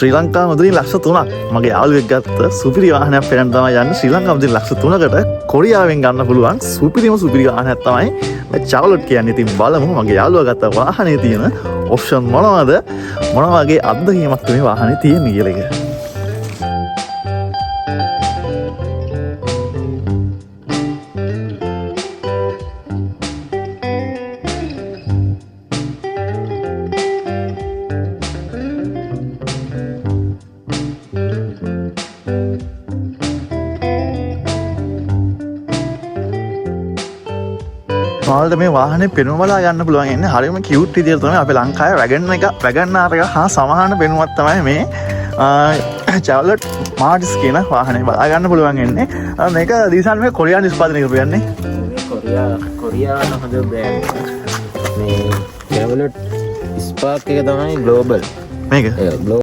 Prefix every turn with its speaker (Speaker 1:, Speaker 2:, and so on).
Speaker 1: ශ්‍රී ලංකා මුදලින් ලක්ෂ 3ක් මගේ යාළුවෙක් ගත්ත සුපිරි වාහනයක් පෙරන් තමයි යන්නේ. ශ්‍රී ලංකා මුදලින් ලක්ෂ 3කට කොරියාවෙන් ගන්න පුළුවන් සුපිරිම වාහනයක් තමයි මේ චාවලොට් කියන්නේ. ඉතින් බලමු මගේ යාළුවා ගත්ත වාහනේ තියෙන ඔප්ෂන් මොනවද, මොන වගේ අත්දැකීමක් මේ වාහනේ තියෙන්නේ කියලා එක. ඔයාලට මේ වාහනේ පෙනුම බලා ගන්න පුළුවන් ඉන්නේ හරියම කියුට් විදියට තමයි අපේ ලංකාවේ වැගන්නාර එක හා සමාන පෙනුමක් තමයි මේ චාවලොට් මාටිස් කියන වාහනේ බලා ගන්න පුළුවන් ඉන්නේ. මේක දීසන් මේ කොරියා නිෂ්පාදනය කරපු යන්නේ.
Speaker 2: කොරියා හොඳ බ්‍රෑන්ඩ්. මේ චාවලොට් ස්පාර්ක් එක තමයි ග්ලෝබල්.
Speaker 1: මේක